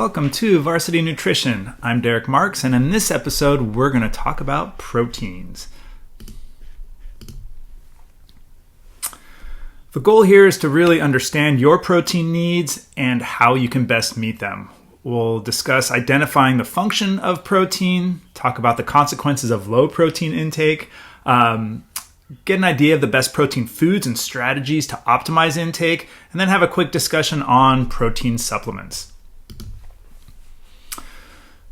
Welcome to Varsity Nutrition. I'm Derek Marks, and in this episode, we're going to talk about proteins. The goal here is to really understand your protein needs and how you can best meet them. We'll discuss identifying the function of protein, talk about the consequences of low protein intake, get an idea of the best protein foods and strategies to optimize intake, and then have a quick discussion on protein supplements.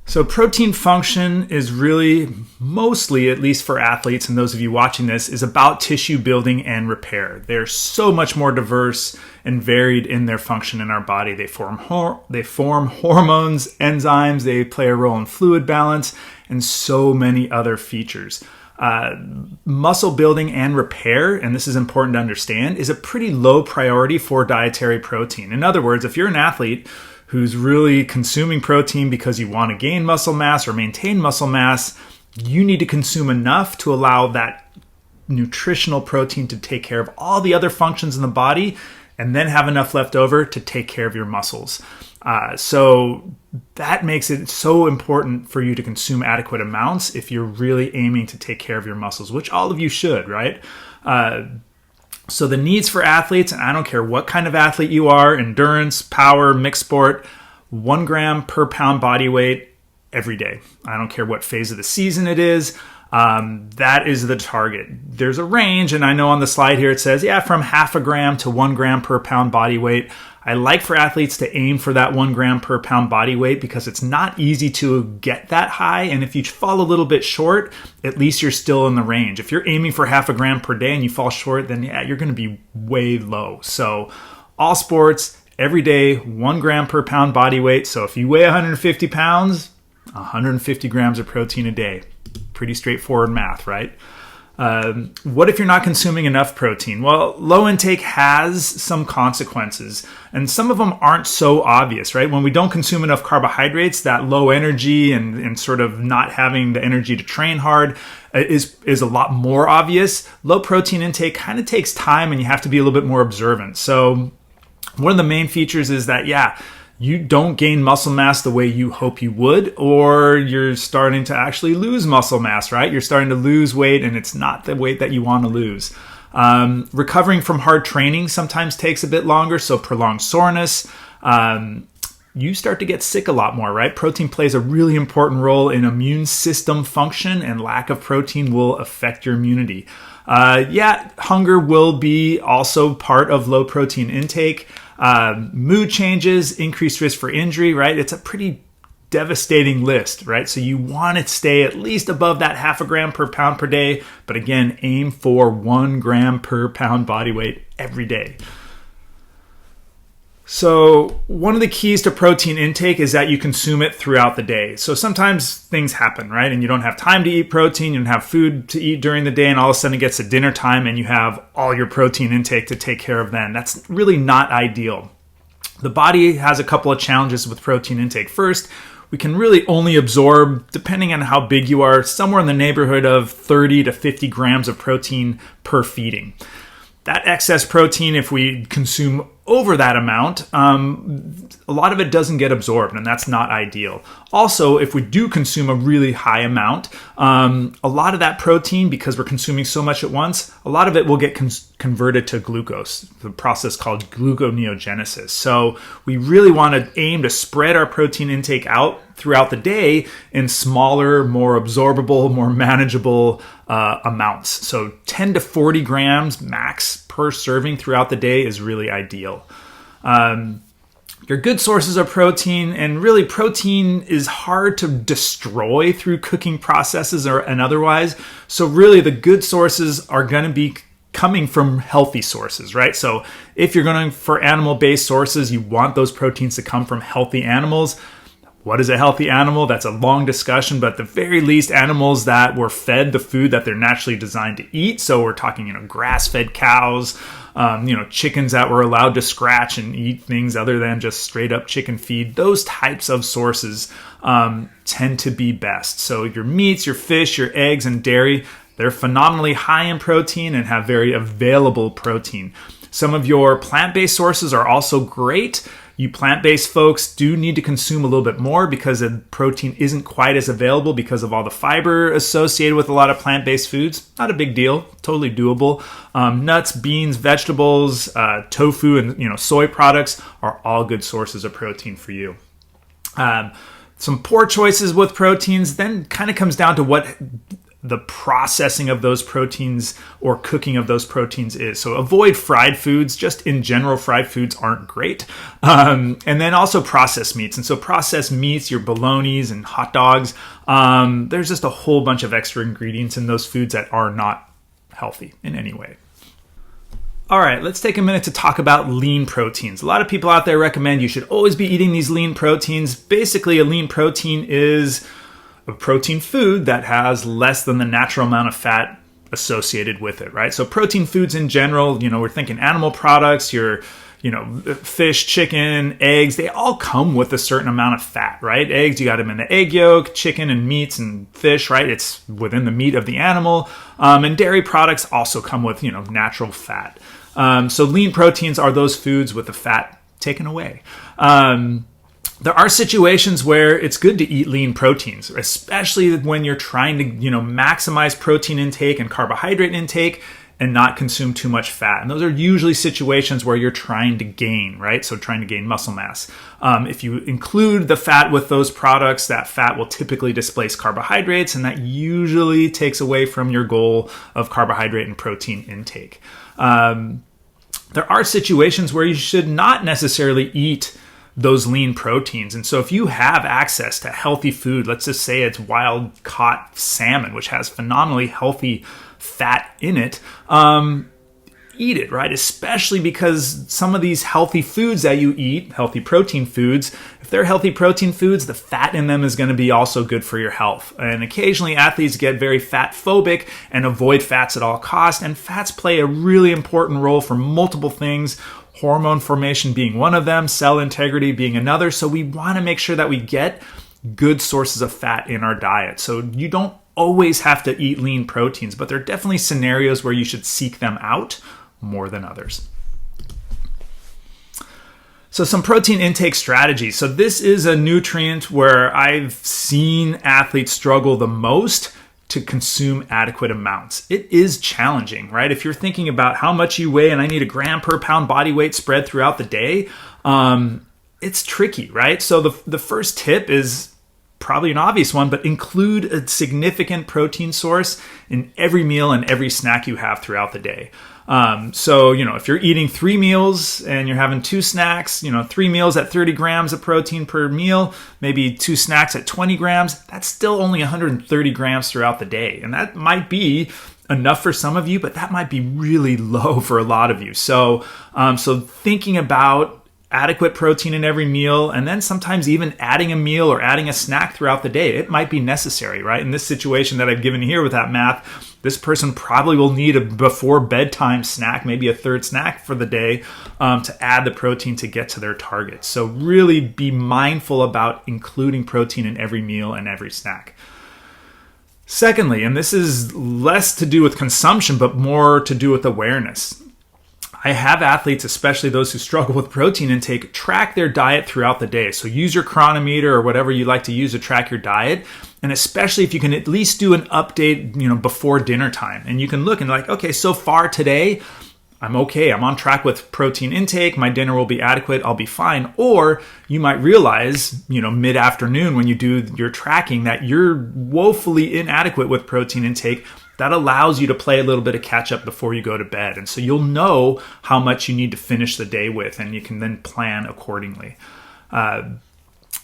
So protein function is really mostly, at least for athletes and those of you watching this, is about tissue building and repair. They're so much more diverse and varied in their function in our body. They form hormones, enzymes, they play a role in fluid balance, and so many other features. Muscle building and repair, and this is important to understand, is a pretty low priority for dietary protein. In other words, if you're an athlete who's really consuming protein because you want to gain muscle mass or maintain muscle mass, you need to consume enough to allow that nutritional protein to take care of all the other functions in the body and then have enough left over to take care of your muscles. So that makes it so important for you to consume adequate amounts if you're really aiming to take care of your muscles, which all of you should, right? So the needs for athletes, and I don't care what kind of athlete you are, endurance, power, mixed sport, 1 gram per pound body weight every day. I don't care what phase of the season it is. That is the target. There's a range, and I know on the slide here it says, from 0.5 gram to 1 gram per pound body weight. I like for athletes to aim for that 1 gram per pound body weight because it's not easy to get that high. And if you fall a little bit short, at least you're still in the range. If you're aiming for 0.5 gram per day and you fall short, then you're going to be way low. So all sports, every day, 1 gram per pound body weight. So if you weigh 150 pounds, 150 grams of protein a day. Pretty straightforward math, right? What if you're not consuming enough protein? Well, low intake has some consequences, and some of them aren't so obvious, right? When we don't consume enough carbohydrates, that low energy and sort of not having the energy to train hard is a lot more obvious. Low protein intake kind of takes time, and you have to be a little bit more observant. So one of the main features is that, you don't gain muscle mass the way you hope you would, or you're starting to actually lose muscle mass, right? You're starting to lose weight and it's not the weight that you want to lose. Recovering from hard training sometimes takes a bit longer, so prolonged soreness. You start to get sick a lot more, right? Protein plays a really important role in immune system function, and lack of protein will affect your immunity. Hunger will be also part of low protein intake. Mood changes, increased risk for injury, right? It's a pretty devastating list, right? So you want to stay at least above that 0.5 gram per pound per day, but again, aim for 1 gram per pound body weight every day. So one of the keys to protein intake is that you consume it throughout the day. So sometimes things happen, right? And you don't have time to eat protein, you don't have food to eat during the day, and all of a sudden it gets to dinner time and you have all your protein intake to take care of then. That's really not ideal. The body has a couple of challenges with protein intake. First, we can really only absorb, depending on how big you are, somewhere in the neighborhood of 30 to 50 grams of protein per feeding. That excess protein, if we consume over that amount, a lot of it doesn't get absorbed, and that's not ideal. Also, if we do consume a really high amount, a lot of that protein, because we're consuming so much at once, a lot of it will get converted to glucose, the process called gluconeogenesis. So we really want to aim to spread our protein intake out throughout the day in smaller, more absorbable, more manageable amounts. So 10 to 40 grams max per serving throughout the day is really ideal. Your good sources of protein, and really protein is hard to destroy through cooking processes and otherwise. So really the good sources are going to be coming from healthy sources, right? So if you're going for animal-based sources, you want those proteins to come from healthy animals. What is a healthy animal? That's a long discussion, but at the very least, animals that were fed the food that they're naturally designed to eat. So we're talking, grass-fed cows, chickens that were allowed to scratch and eat things other than just straight up chicken feed. Those types of sources tend to be best. So your meats, your fish, your eggs, and dairy, they're phenomenally high in protein and have very available protein. Some of your plant-based sources are also great. You plant-based folks do need to consume a little bit more because the protein isn't quite as available because of all the fiber associated with a lot of plant-based foods. Not a big deal, totally doable. Nuts, beans, vegetables, tofu, and soy products are all good sources of protein for you. Some poor choices with proteins then kind of comes down to what the processing of those proteins or cooking of those proteins is. So avoid fried foods. Just in general, fried foods aren't great. And then also processed meats. And so processed meats, your bolognas and hot dogs, there's just a whole bunch of extra ingredients in those foods that are not healthy in any way. All right, let's take a minute to talk about lean proteins. A lot of people out there recommend you should always be eating these lean proteins. Basically, a lean protein is a protein food that has less than the natural amount of fat associated with it, right? So protein foods in general, we're thinking animal products, your fish, chicken, eggs, they all come with a certain amount of fat, right? Eggs, you got them in the egg yolk, chicken and meats and fish, right? It's within the meat of the animal. And dairy products also come with, natural fat. So lean proteins are those foods with the fat taken away. There are situations where it's good to eat lean proteins, especially when you're trying to, maximize protein intake and carbohydrate intake and not consume too much fat. And those are usually situations where you're trying to gain, right? So trying to gain muscle mass. If you include the fat with those products, that fat will typically displace carbohydrates, and that usually takes away from your goal of carbohydrate and protein intake. There are situations where you should not necessarily eat those lean proteins. And so if you have access to healthy food, let's just say it's wild caught salmon, which has phenomenally healthy fat in it, eat it, right? Especially because some of these healthy foods that you eat, healthy protein foods, if they're healthy protein foods, the fat in them is going to be also good for your health. And occasionally athletes get very fat phobic and avoid fats at all costs. And fats play a really important role for multiple things, hormone formation being one of them, cell integrity being another. So we want to make sure that we get good sources of fat in our diet. So you don't always have to eat lean proteins, but there are definitely scenarios where you should seek them out more than others. So some protein intake strategies. So this is a nutrient where I've seen athletes struggle the most to consume adequate amounts. It is challenging, right? If you're thinking about how much you weigh and I need a gram per pound body weight spread throughout the day, it's tricky, right? So the first tip is probably an obvious one, but include a significant protein source in every meal and every snack you have throughout the day. So, if you're eating 3 meals and you're having 2 snacks, 3 meals at 30 grams of protein per meal, maybe 2 snacks at 20 grams, that's still only 130 grams throughout the day. And that might be enough for some of you, but that might be really low for a lot of you. So, thinking about adequate protein in every meal, and then sometimes even adding a meal or adding a snack throughout the day, it might be necessary, right? In this situation that I've given here with that math, this person probably will need a before bedtime snack, maybe a third snack for the day, to add the protein to get to their target. So really be mindful about including protein in every meal and every snack. Secondly, and this is less to do with consumption, but more to do with awareness. I have athletes, especially those who struggle with protein intake, track their diet throughout the day. So use your chronometer or whatever you like to use to track your diet. And especially if you can at least do an update, before dinner time. And you can look and okay, so far today, I'm okay. I'm on track with protein intake. My dinner will be adequate. I'll be fine. Or you might realize, mid-afternoon when you do your tracking that you're woefully inadequate with protein intake. That allows you to play a little bit of catch up before you go to bed. And so you'll know how much you need to finish the day with, and you can then plan accordingly. The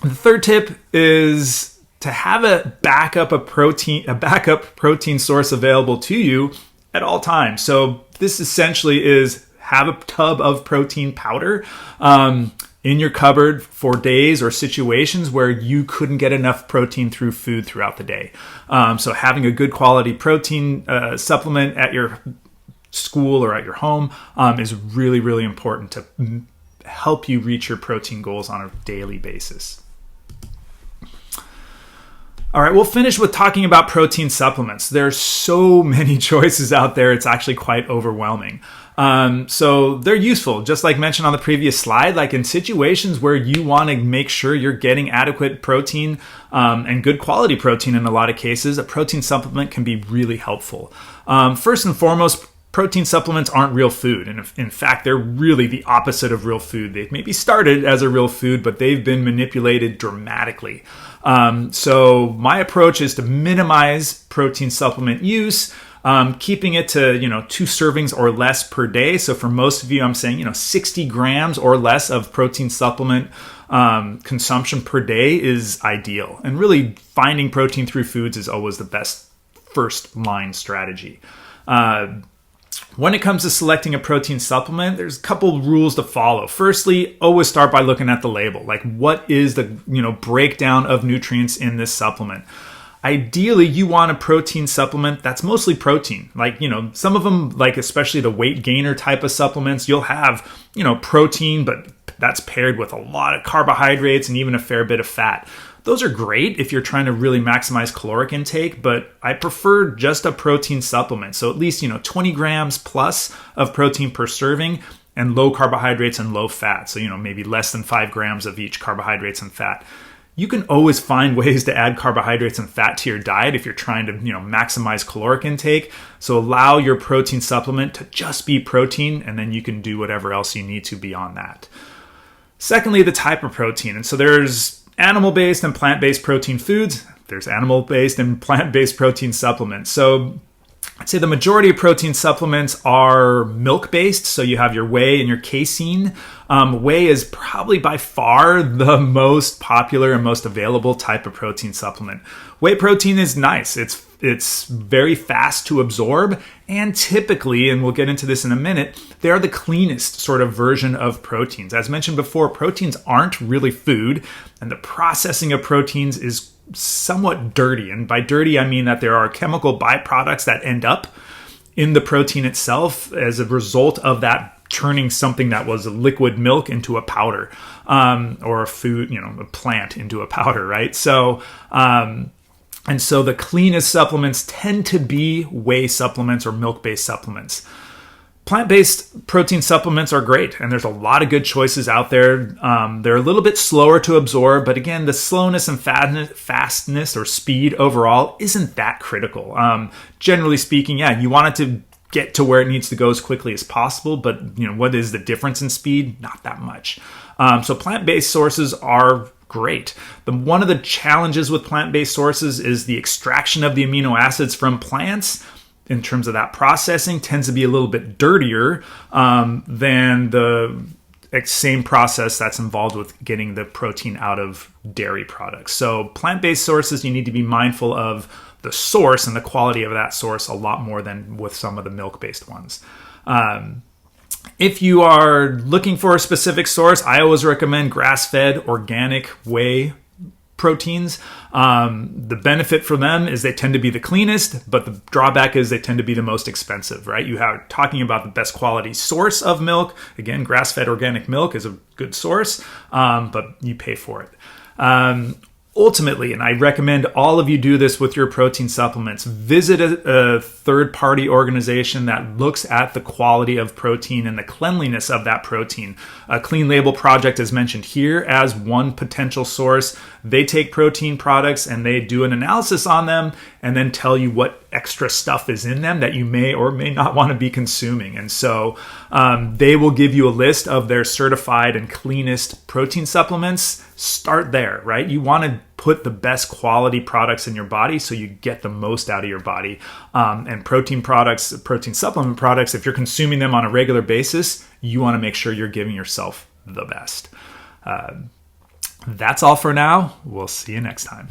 third tip is to have a backup protein source available to you at all times. So this essentially is have a tub of protein powder in your cupboard for days or situations where you couldn't get enough protein through food throughout the day. So having a good quality protein supplement at your school or at your home is really, really important to help you reach your protein goals on a daily basis. All right, we'll finish with talking about protein supplements. There's so many choices out there, it's actually quite overwhelming. So they're useful, just like mentioned on the previous slide, like in situations where you want to make sure you're getting adequate protein and good quality protein in a lot of cases, a protein supplement can be really helpful. First and foremost, protein supplements aren't real food. And in fact, they're really the opposite of real food. They've maybe started as a real food, but they've been manipulated dramatically. So my approach is to minimize protein supplement use, keeping it to, 2 servings or less per day. So for most of you, I'm saying, 60 grams or less of protein supplement consumption per day is ideal. And really finding protein through foods is always the best first line strategy. When it comes to selecting a protein supplement, there's a couple rules to follow. Firstly, always start by looking at the label. Like, what is the breakdown of nutrients in this supplement? Ideally, you want a protein supplement that's mostly protein. Like, some of them, like especially the weight gainer type of supplements, you'll have, protein, but that's paired with a lot of carbohydrates and even a fair bit of fat. Those are great if you're trying to really maximize caloric intake, but I prefer just a protein supplement. So at least, 20 grams plus of protein per serving and low carbohydrates and low fat. So, maybe less than 5 grams of each carbohydrates and fat. You can always find ways to add carbohydrates and fat to your diet if you're trying to, maximize caloric intake. So allow your protein supplement to just be protein, and then you can do whatever else you need to beyond that. Secondly, the type of protein. And so there's animal-based and plant-based protein foods. There's animal-based and plant-based protein supplements. So I'd say the majority of protein supplements are milk-based. So you have your whey and your casein. Whey is probably by far the most popular and most available type of protein supplement. Whey protein is nice. It's very fast to absorb, and typically, and we'll get into this in a minute, they are the cleanest sort of version of proteins. As mentioned before, proteins aren't really food, and the processing of proteins is somewhat dirty. And by dirty, I mean that there are chemical byproducts that end up in the protein itself as a result of that turning something that was a liquid milk into a powder, or a food, a plant into a powder, right? So, and so the cleanest supplements tend to be whey supplements or milk-based supplements. Plant-based protein supplements are great, and there's a lot of good choices out there. They're a little bit slower to absorb, but again, the slowness and fastness or speed overall isn't that critical. Generally speaking, you want it to get to where it needs to go as quickly as possible, but what is the difference in speed? Not that much. So plant-based sources are great. One of the challenges with plant-based sources is the extraction of the amino acids from plants. In terms of that processing, tends to be a little bit dirtier than the same process that's involved with getting the protein out of dairy products. So plant-based sources, you need to be mindful of the source and the quality of that source a lot more than with some of the milk-based ones. If you are looking for a specific source, I always recommend grass-fed organic whey proteins. The benefit for them is they tend to be the cleanest, but the drawback is they tend to be the most expensive, right? You have talking about the best quality source of milk. Again, grass-fed organic milk is a good source, but you pay for it. Ultimately, and I recommend all of you do this with your protein supplements, visit a third-party organization that looks at the quality of protein and the cleanliness of that protein. A Clean Label Project is mentioned here as one potential source. They take protein products and they do an analysis on them and then tell you what extra stuff is in them that you may or may not want to be consuming. And so they will give you a list of their certified and cleanest protein supplements. Start there, right? You want to put the best quality products in your body so you get the most out of your body. And protein products, protein supplement products, if you're consuming them on a regular basis, you want to make sure you're giving yourself the best. That's all for now. We'll see you next time.